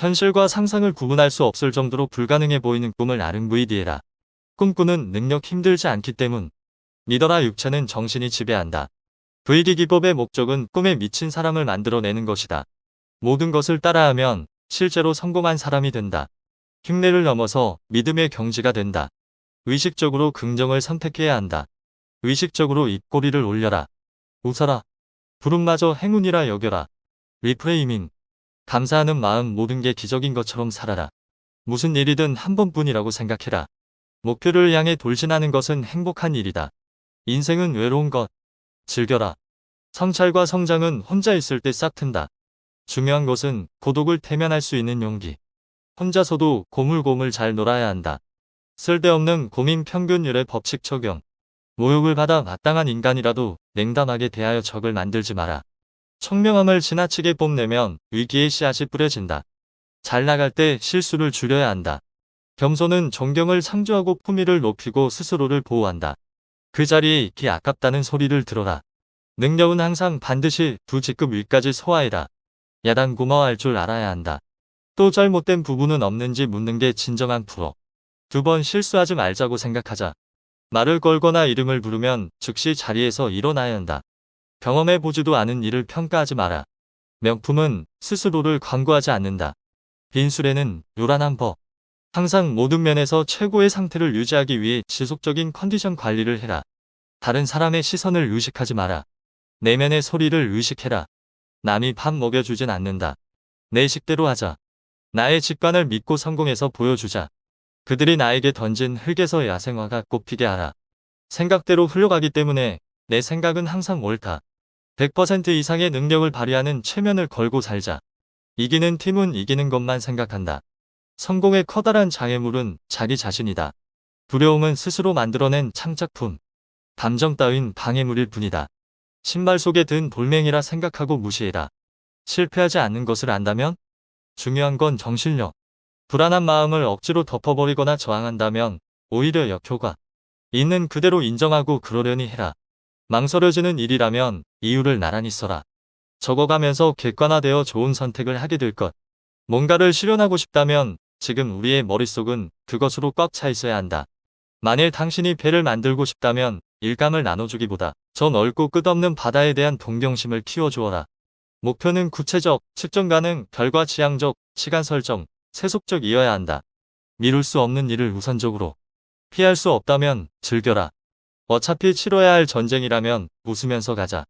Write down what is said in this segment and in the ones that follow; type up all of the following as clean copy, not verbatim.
현실과 상상을 구분할 수 없을 정도로 불가능해 보이는 꿈을 RMVD해라. 꿈꾸는 능력 힘들지 않기 때문. 믿어라 육체는 정신이 지배한다. VD 기법의 목적은 꿈에 미친 사람을 만들어내는 것이다. 모든 것을 따라하면 실제로 성공한 사람이 된다. 흉내를 넘어서 믿음의 경지가 된다. 의식적으로 긍정을 선택해야 한다. 의식적으로 입꼬리를 올려라. 웃어라. 부름마저 행운이라 여겨라. 리프레이밍. 감사하는 마음 모든 게 기적인 것처럼 살아라. 무슨 일이든 한 번뿐이라고 생각해라. 목표를 향해 돌진하는 것은 행복한 일이다. 인생은 외로운 것. 즐겨라. 성찰과 성장은 혼자 있을 때 싹 튼다. 중요한 것은 고독을 태면할 수 있는 용기. 혼자서도 고물고물 잘 놀아야 한다. 쓸데없는 고민 평균율의 법칙 적용. 모욕을 받아 마땅한 인간이라도 냉담하게 대하여 적을 만들지 마라. 청명함을 지나치게 뽐내면 위기의 씨앗이 뿌려진다. 잘 나갈 때 실수를 줄여야 한다. 겸손은 존경을 상주하고 품위를 높이고 스스로를 보호한다. 그 자리에 있기 아깝다는 소리를 들어라. 능력은 항상 반드시 두 직급 위까지 소화해라. 야단 고마워할 줄 알아야 한다. 또 잘못된 부분은 없는지 묻는 게 진정한 프로. 두 번 실수하지 말자고 생각하자. 말을 걸거나 이름을 부르면 즉시 자리에서 일어나야 한다. 경험해보지도 않은 일을 평가하지 마라. 명품은 스스로를 광고하지 않는다. 빈술에는 요란한 법. 항상 모든 면에서 최고의 상태를 유지하기 위해 지속적인 컨디션 관리를 해라. 다른 사람의 시선을 의식하지 마라. 내면의 소리를 의식해라. 남이 밥 먹여주진 않는다. 내 식대로 하자. 나의 직관을 믿고 성공해서 보여주자. 그들이 나에게 던진 흙에서 야생화가 꽃피게 하라. 생각대로 흘러가기 때문에 내 생각은 항상 옳다. 100% 이상의 능력을 발휘하는 체면을 걸고 살자. 이기는 팀은 이기는 것만 생각한다. 성공의 커다란 장애물은 자기 자신이다. 두려움은 스스로 만들어낸 창작품. 감정 따윈 방해물일 뿐이다. 신발 속에 든 돌멩이라 생각하고 무시해라. 실패하지 않는 것을 안다면? 중요한 건 정신력. 불안한 마음을 억지로 덮어버리거나 저항한다면 오히려 역효과. 있는 그대로 인정하고 그러려니 해라. 망설여지는 일이라면 이유를 나란히 써라. 적어가면서 객관화되어 좋은 선택을 하게 될 것. 뭔가를 실현하고 싶다면 지금 우리의 머릿속은 그것으로 꽉 차 있어야 한다. 만일 당신이 배를 만들고 싶다면 일감을 나눠주기보다 저 넓고 끝없는 바다에 대한 동경심을 키워주어라. 목표는 구체적, 측정 가능, 결과 지향적, 시간 설정, 세속적이어야 한다. 미룰 수 없는 일을 우선적으로. 피할 수 없다면 즐겨라. 어차피 치러야 할 전쟁이라면 웃으면서 가자.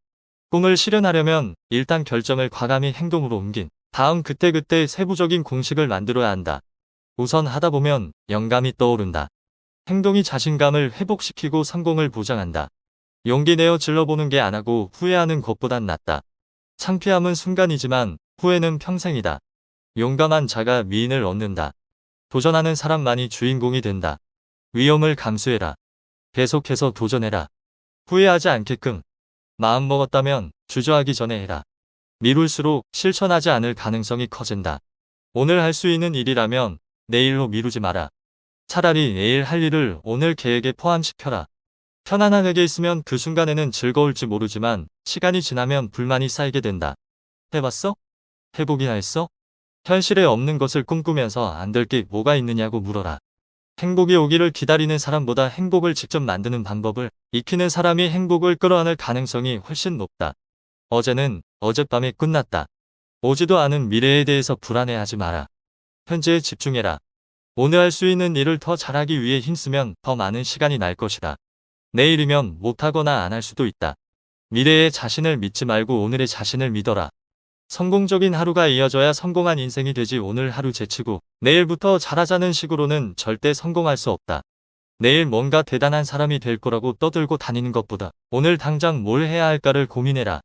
꿈을 실현하려면 일단 결정을 과감히 행동으로 옮긴 다음 그때그때 세부적인 공식을 만들어야 한다. 우선 하다 보면 영감이 떠오른다. 행동이 자신감을 회복시키고 성공을 보장한다. 용기 내어 질러보는 게 안 하고 후회하는 것보단 낫다. 창피함은 순간이지만 후회는 평생이다. 용감한 자가 미인을 얻는다. 도전하는 사람만이 주인공이 된다. 위험을 감수해라. 계속해서 도전해라. 후회하지 않게끔. 마음먹었다면 주저하기 전에 해라. 미룰수록 실천하지 않을 가능성이 커진다. 오늘 할 수 있는 일이라면 내일로 미루지 마라. 차라리 내일 할 일을 오늘 계획에 포함시켜라. 편안하게 있으면 그 순간에는 즐거울지 모르지만 시간이 지나면 불만이 쌓이게 된다. 해봤어? 해보긴 했어? 현실에 없는 것을 꿈꾸면서 안 될 게 뭐가 있느냐고 물어라. 행복이 오기를 기다리는 사람보다 행복을 직접 만드는 방법을 익히는 사람이 행복을 끌어안을 가능성이 훨씬 높다. 어제는 어젯밤에 끝났다. 오지도 않은 미래에 대해서 불안해하지 마라. 현재에 집중해라. 오늘 할 수 있는 일을 더 잘하기 위해 힘쓰면 더 많은 시간이 날 것이다. 내일이면 못하거나 안 할 수도 있다. 미래의 자신을 믿지 말고 오늘의 자신을 믿어라. 성공적인 하루가 이어져야 성공한 인생이 되지 오늘 하루 제치고 내일부터 잘하자는 식으로는 절대 성공할 수 없다. 내일 뭔가 대단한 사람이 될 거라고 떠들고 다니는 것보다 오늘 당장 뭘 해야 할까를 고민해라.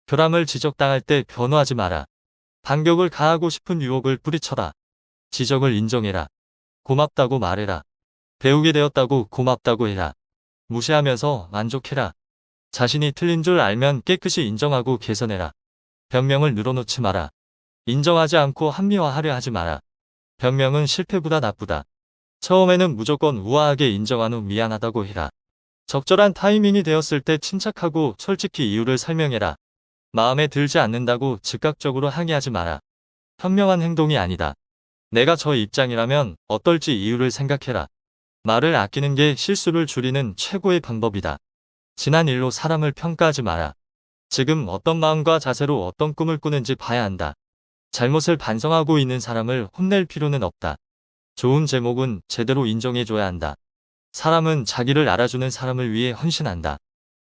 결함을 지적당할 때 변호하지 마라. 반격을 가하고 싶은 유혹을 뿌리쳐라. 지적을 인정해라. 고맙다고 말해라. 배우게 되었다고 고맙다고 해라. 무시하면서 만족해라. 자신이 틀린 줄 알면 깨끗이 인정하고 개선해라. 변명을 늘어놓지 마라. 인정하지 않고 합리화하려 하지 마라. 변명은 실패보다 나쁘다. 처음에는 무조건 우아하게 인정한 후 미안하다고 해라. 적절한 타이밍이 되었을 때 침착하고 솔직히 이유를 설명해라. 마음에 들지 않는다고 즉각적으로 항의하지 마라. 현명한 행동이 아니다. 내가 저 입장이라면 어떨지 이유를 생각해라. 말을 아끼는 게 실수를 줄이는 최고의 방법이다. 지난 일로 사람을 평가하지 마라. 지금 어떤 마음과 자세로 어떤 꿈을 꾸는지 봐야 한다. 잘못을 반성하고 있는 사람을 혼낼 필요는 없다. 좋은 제목은 제대로 인정해줘야 한다. 사람은 자기를 알아주는 사람을 위해 헌신한다.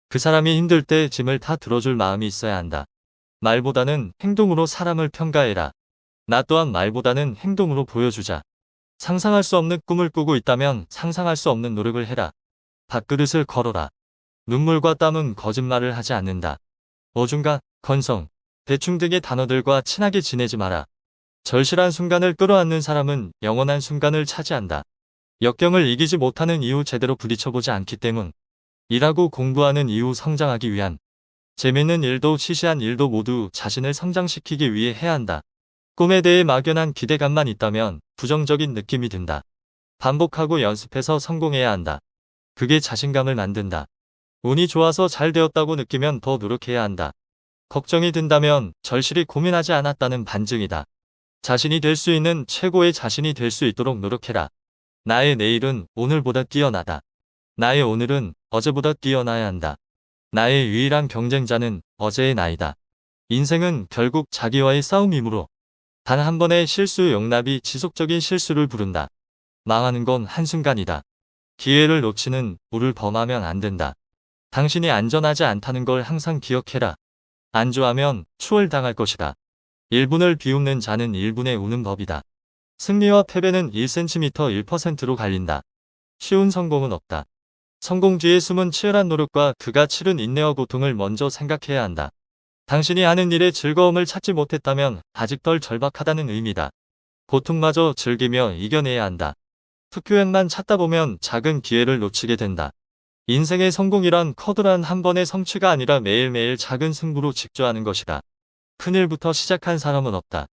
그 사람이 힘들 때 짐을 다 들어줄 마음이 있어야 한다. 말보다는 행동으로 사람을 평가해라. 나 또한 말보다는 행동으로 보여주자. 상상할 수 없는 꿈을 꾸고 있다면 상상할 수 없는 노력을 해라. 밥그릇을 걸어라. 눈물과 땀은 거짓말을 하지 않는다. 어중간, 건성, 대충 등의 단어들과 친하게 지내지 마라. 절실한 순간을 끌어안는 사람은 영원한 순간을 차지한다. 역경을 이기지 못하는 이유 제대로 부딪혀보지 않기 때문. 일하고 공부하는 이유 성장하기 위한. 재밌는 일도 시시한 일도 모두 자신을 성장시키기 위해 해야 한다. 꿈에 대해 막연한 기대감만 있다면 부정적인 느낌이 든다. 반복하고 연습해서 성공해야 한다. 그게 자신감을 만든다. 운이 좋아서 잘 되었다고 느끼면 더 노력해야 한다. 걱정이 든다면 절실히 고민하지 않았다는 반증이다. 자신이 될 수 있는 최고의 자신이 될 수 있도록 노력해라. 나의 내일은 오늘보다 뛰어나다. 나의 오늘은 어제보다 뛰어나야 한다. 나의 유일한 경쟁자는 어제의 나이다. 인생은 결국 자기와의 싸움이므로 단 한 번의 실수 용납이 지속적인 실수를 부른다. 망하는 건 한순간이다. 기회를 놓치는 우를 범하면 안 된다. 당신이 안전하지 않다는 걸 항상 기억해라. 안주하면 추월당할 것이다. 1분을 비웃는 자는 1분에 우는 법이다. 승리와 패배는 1cm 1%로 갈린다. 쉬운 성공은 없다. 성공 뒤에 숨은 치열한 노력과 그가 치른 인내와 고통을 먼저 생각해야 한다. 당신이 하는 일에 즐거움을 찾지 못했다면 아직 덜 절박하다는 의미다. 고통마저 즐기며 이겨내야 한다. 투표액만 찾다 보면 작은 기회를 놓치게 된다. 인생의 성공이란 커다란 한 번의 성취가 아니라 매일매일 작은 승부로 직조하는 것이다. 큰 일부터 시작한 사람은 없다.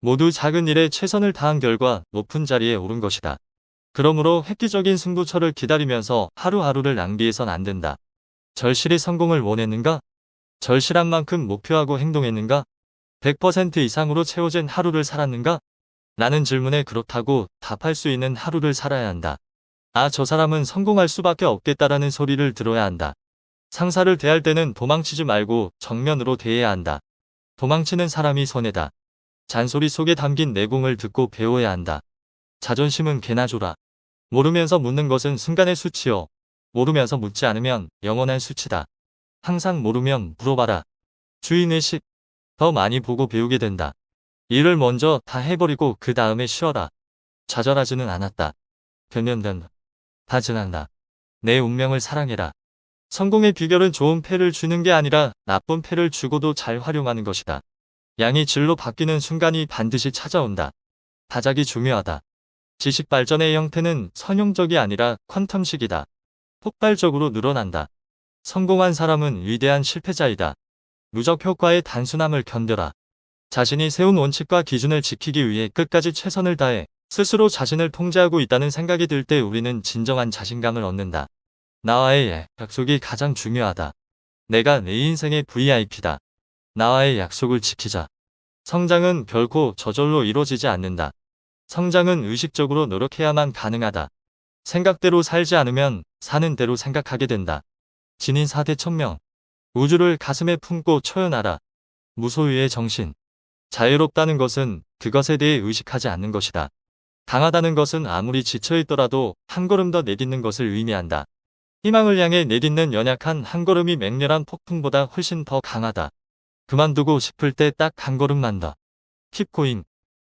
모두 작은 일에 최선을 다한 결과 높은 자리에 오른 것이다. 그러므로 획기적인 승부처를 기다리면서 하루하루를 낭비해선 안 된다. 절실히 성공을 원했는가? 절실한 만큼 목표하고 행동했는가? 100% 이상으로 채워진 하루를 살았는가? 라는 질문에 그렇다고 답할 수 있는 하루를 살아야 한다. 아, 저 사람은 성공할 수밖에 없겠다라는 소리를 들어야 한다. 상사를 대할 때는 도망치지 말고 정면으로 대해야 한다. 도망치는 사람이 손해다. 잔소리 속에 담긴 내공을 듣고 배워야 한다. 자존심은 개나 줘라. 모르면서 묻는 것은 순간의 수치요. 모르면서 묻지 않으면 영원한 수치다. 항상 모르면 물어봐라. 주인의식. 더 많이 보고 배우게 된다. 일을 먼저 다 해버리고 그 다음에 쉬어라. 좌절하지는 않았다. 변면된다. 다 지난다. 내 운명을 사랑해라. 성공의 비결은 좋은 패를 주는 게 아니라 나쁜 패를 주고도 잘 활용하는 것이다. 양이 질로 바뀌는 순간이 반드시 찾아온다. 다작이 중요하다. 지식 발전의 형태는 선형적이 아니라 퀀텀식이다. 폭발적으로 늘어난다. 성공한 사람은 위대한 실패자이다. 누적 효과의 단순함을 견뎌라. 자신이 세운 원칙과 기준을 지키기 위해 끝까지 최선을 다해 스스로 자신을 통제하고 있다는 생각이 들 때 우리는 진정한 자신감을 얻는다. 나와의 약속이 가장 중요하다. 내가 내 인생의 VIP다. 나와의 약속을 지키자. 성장은 결코 저절로 이루어지지 않는다. 성장은 의식적으로 노력해야만 가능하다. 생각대로 살지 않으면 사는 대로 생각하게 된다. 진인 4대 천명. 우주를 가슴에 품고 초연하라. 무소유의 정신. 자유롭다는 것은 그것에 대해 의식하지 않는 것이다. 강하다는 것은 아무리 지쳐있더라도 한 걸음 더 내딛는 것을 의미한다. 희망을 향해 내딛는 연약한 한 걸음이 맹렬한 폭풍보다 훨씬 더 강하다. 그만두고 싶을 때 딱 한 걸음만 더. 킵고잉.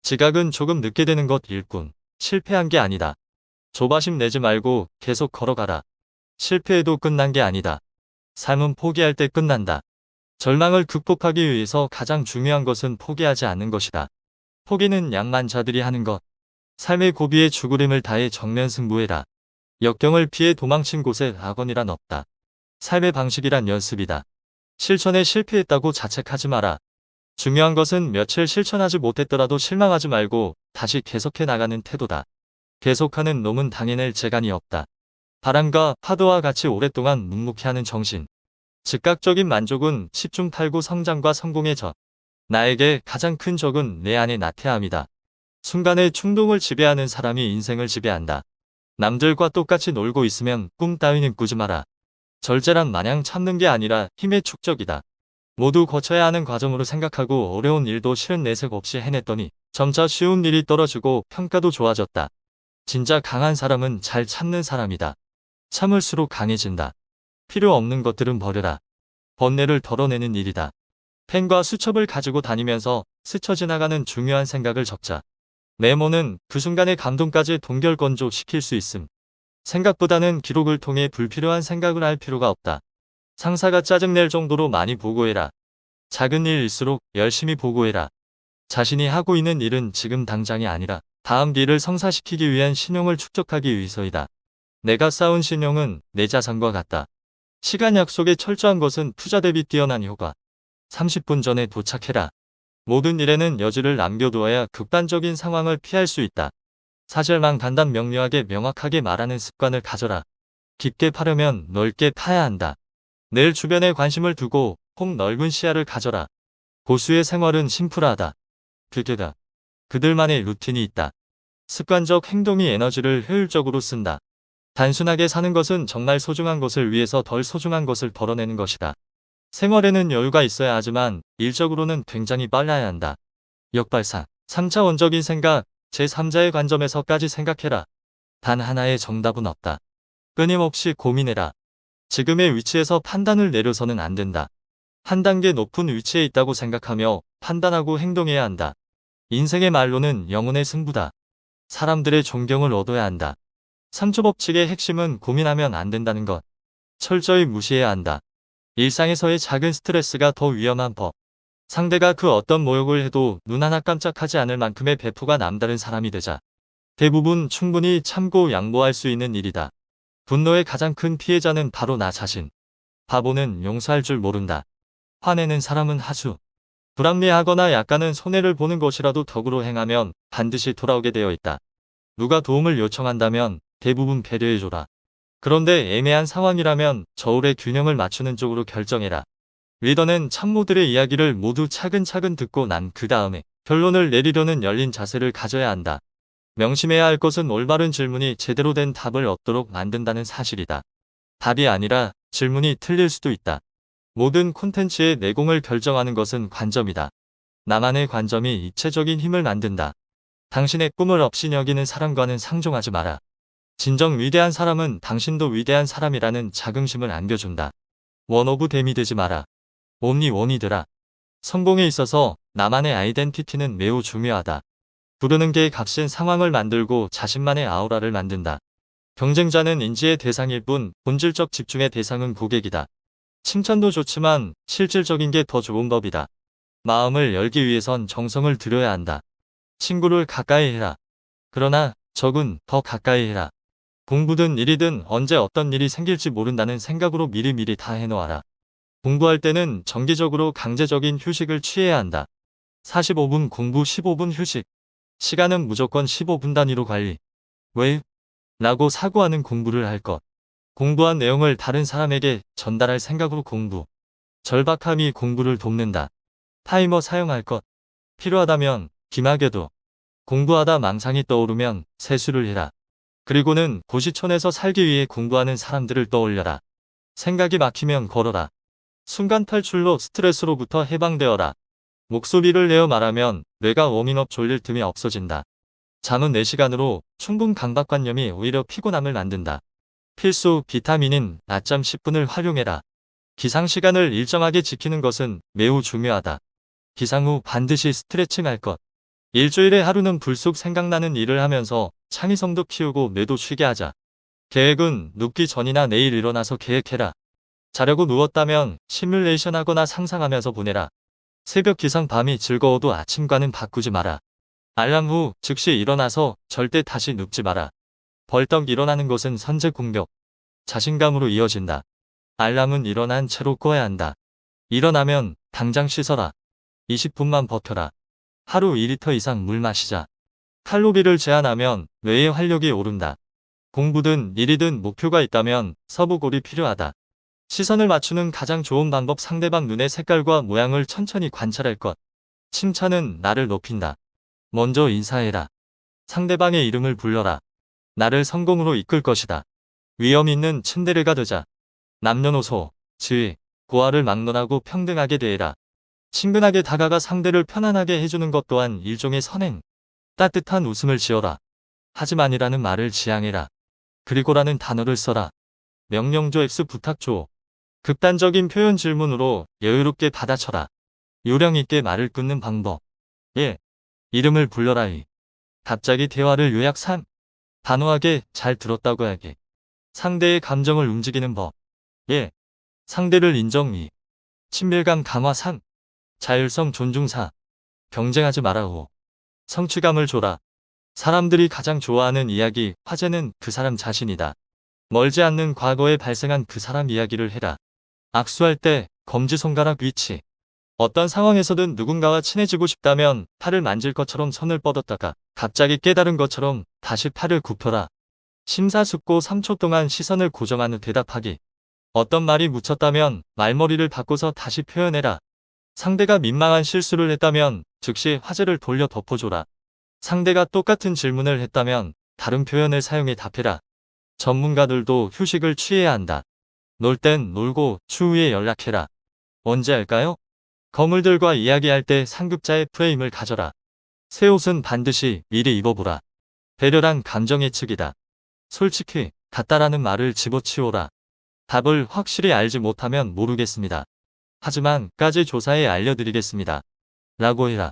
지각은 조금 늦게 되는 것 일뿐. 실패한 게 아니다. 조바심 내지 말고 계속 걸어가라. 실패해도 끝난 게 아니다. 삶은 포기할 때 끝난다. 절망을 극복하기 위해서 가장 중요한 것은 포기하지 않는 것이다. 포기는 양만 자들이 하는 것. 삶의 고비에 죽으림을 다해 정면 승부해라. 역경을 피해 도망친 곳에 악원이란 없다. 삶의 방식이란 연습이다. 실천에 실패했다고 자책하지 마라. 중요한 것은 며칠 실천하지 못했더라도 실망하지 말고 다시 계속해 나가는 태도다. 계속하는 놈은 당해낼 재간이 없다. 바람과 파도와 같이 오랫동안 묵묵히하는 정신. 즉각적인 만족은 십중팔구 성장과 성공의 적. 나에게 가장 큰 적은 내 안의 나태함이다. 순간의 충동을 지배하는 사람이 인생을 지배한다. 남들과 똑같이 놀고 있으면 꿈 따위는 꾸지 마라. 절제란 마냥 참는 게 아니라 힘의 축적이다. 모두 거쳐야 하는 과정으로 생각하고 어려운 일도 실은 내색 없이 해냈더니 점차 쉬운 일이 떨어지고 평가도 좋아졌다. 진짜 강한 사람은 잘 참는 사람이다. 참을수록 강해진다. 필요 없는 것들은 버려라. 번뇌를 덜어내는 일이다. 펜과 수첩을 가지고 다니면서 스쳐 지나가는 중요한 생각을 적자. 메모는 그 순간의 감동까지 동결건조시킬 수 있음. 생각보다는 기록을 통해 불필요한 생각을 할 필요가 없다. 상사가 짜증낼 정도로 많이 보고해라. 작은 일일수록 열심히 보고해라. 자신이 하고 있는 일은 지금 당장이 아니라 다음 일을 성사시키기 위한 신용을 축적하기 위해서이다. 내가 쌓은 신용은 내 자산과 같다. 시간 약속에 철저한 것은 투자 대비 뛰어난 효과. 30분 전에 도착해라. 모든 일에는 여지를 남겨두어야 극단적인 상황을 피할 수 있다. 사실만 간단 명료하게 명확하게 말하는 습관을 가져라. 깊게 파려면 넓게 파야 한다. 늘 주변에 관심을 두고 폭넓은 시야를 가져라. 고수의 생활은 심플하다. 그게다. 그들만의 루틴이 있다. 습관적 행동이 에너지를 효율적으로 쓴다. 단순하게 사는 것은 정말 소중한 것을 위해서 덜 소중한 것을 덜어내는 것이다. 생활에는 여유가 있어야 하지만 일적으로는 굉장히 빨라야 한다. 역발상, 3차원적인 생각, 제3자의 관점에서까지 생각해라. 단 하나의 정답은 없다. 끊임없이 고민해라. 지금의 위치에서 판단을 내려서는 안 된다. 한 단계 높은 위치에 있다고 생각하며 판단하고 행동해야 한다. 인생의 말로는 영혼의 승부다. 사람들의 존경을 얻어야 한다. 3초 법칙의 핵심은 고민하면 안 된다는 것. 철저히 무시해야 한다. 일상에서의 작은 스트레스가 더 위험한 법. 상대가 그 어떤 모욕을 해도 눈 하나 깜짝하지 않을 만큼의 배포가 남다른 사람이 되자. 대부분 충분히 참고 양보할 수 있는 일이다. 분노의 가장 큰 피해자는 바로 나 자신. 바보는 용서할 줄 모른다. 화내는 사람은 하수. 불합리하거나 약간은 손해를 보는 것이라도 덕으로 행하면 반드시 돌아오게 되어 있다. 누가 도움을 요청한다면 대부분 배려해줘라. 그런데 애매한 상황이라면 저울의 균형을 맞추는 쪽으로 결정해라. 리더는 참모들의 이야기를 모두 차근차근 듣고 난 그 다음에 결론을 내리려는 열린 자세를 가져야 한다. 명심해야 할 것은 올바른 질문이 제대로 된 답을 얻도록 만든다는 사실이다. 답이 아니라 질문이 틀릴 수도 있다. 모든 콘텐츠의 내공을 결정하는 것은 관점이다. 나만의 관점이 입체적인 힘을 만든다. 당신의 꿈을 없이 여기는 사람과는 상종하지 마라. 진정 위대한 사람은 당신도 위대한 사람이라는 자긍심을 안겨준다. 원 오브 댐이 되지 마라. 온리 원이더라. 성공에 있어서 나만의 아이덴티티는 매우 중요하다. 부르는 게 값인 상황을 만들고 자신만의 아우라를 만든다. 경쟁자는 인지의 대상일 뿐 본질적 집중의 대상은 고객이다. 칭찬도 좋지만 실질적인 게 더 좋은 법이다. 마음을 열기 위해선 정성을 들여야 한다. 친구를 가까이 해라. 그러나 적은 더 가까이 해라. 공부든 일이든 언제 어떤 일이 생길지 모른다는 생각으로 미리미리 다 해놓아라. 공부할 때는 정기적으로 강제적인 휴식을 취해야 한다. 45분 공부 15분 휴식. 시간은 무조건 15분 단위로 관리. 왜? 라고 사고하는 공부를 할 것. 공부한 내용을 다른 사람에게 전달할 생각으로 공부. 절박함이 공부를 돕는다. 타이머 사용할 것. 필요하다면 기막여도. 공부하다 망상이 떠오르면 세수를 해라. 그리고는 고시촌에서 살기 위해 공부하는 사람들을 떠올려라. 생각이 막히면 걸어라. 순간 탈출로 스트레스로부터 해방되어라. 목소리를 내어 말하면 뇌가 워밍업 졸릴 틈이 없어진다. 잠은 4시간으로 충분 강박관념이 오히려 피곤함을 만든다. 필수 비타민인 낮잠 10분을 활용해라. 기상시간을 일정하게 지키는 것은 매우 중요하다. 기상 후 반드시 스트레칭할 것. 일주일에 하루는 불쑥 생각나는 일을 하면서 창의성도 키우고 뇌도 쉬게 하자. 계획은 눕기 전이나 내일 일어나서 계획해라. 자려고 누웠다면 시뮬레이션 하거나 상상하면서 보내라. 새벽 기상 밤이 즐거워도 아침과는 바꾸지 마라. 알람 후 즉시 일어나서 절대 다시 눕지 마라. 벌떡 일어나는 것은 선제 공격. 자신감으로 이어진다. 알람은 일어난 채로 꺼야 한다. 일어나면 당장 씻어라. 20분만 버텨라. 하루 2리터 이상 물 마시자. 칼로리를 제한하면 뇌의 활력이 오른다. 공부든 일이든 목표가 있다면 서부골이 필요하다. 시선을 맞추는 가장 좋은 방법 상대방 눈의 색깔과 모양을 천천히 관찰할 것. 칭찬은 나를 높인다. 먼저 인사해라. 상대방의 이름을 불러라. 나를 성공으로 이끌 것이다. 위험 있는 츤데레가 되자. 남녀노소, 지위, 고하를 막론하고 평등하게 대해라. 친근하게 다가가 상대를 편안하게 해주는 것 또한 일종의 선행. 따뜻한 웃음을 지어라. 하지만이라는 말을 지양해라. 그리고라는 단어를 써라. 명령조 X 부탁조. 극단적인 표현 질문으로 여유롭게 받아쳐라. 요령 있게 말을 끊는 방법. 1. 이름을 불러라. 2. 갑자기 대화를 요약. 3. 단호하게 잘 들었다고 하게. 상대의 감정을 움직이는 법. 1. 상대를 인정. 2. 친밀감 강화. 3. 자율성 존중. 4. 경쟁하지 마라. 5. 성취감을 줘라. 사람들이 가장 좋아하는 이야기, 화제는 그 사람 자신이다. 멀지 않는 과거에 발생한 그 사람 이야기를 해라. 악수할 때 검지손가락 위치. 어떤 상황에서든 누군가와 친해지고 싶다면 팔을 만질 것처럼 손을 뻗었다가 갑자기 깨달은 것처럼 다시 팔을 굽혀라. 심사숙고 3초 동안 시선을 고정한 후 대답하기. 어떤 말이 묻혔다면 말머리를 바꿔서 다시 표현해라. 상대가 민망한 실수를 했다면 즉시 화제를 돌려 덮어줘라. 상대가 똑같은 질문을 했다면 다른 표현을 사용해 답해라. 전문가들도 휴식을 취해야 한다. 놀 땐 놀고 추후에 연락해라. 언제 할까요? 거물들과 이야기할 때 상급자의 프레임을 가져라. 새 옷은 반드시 미리 입어보라. 배려란 감정의 측이다. 솔직히 같다라는 말을 집어치워라. 답을 확실히 알지 못하면 모르겠습니다. 하지만 까지 조사해 알려드리겠습니다. 라고 해라.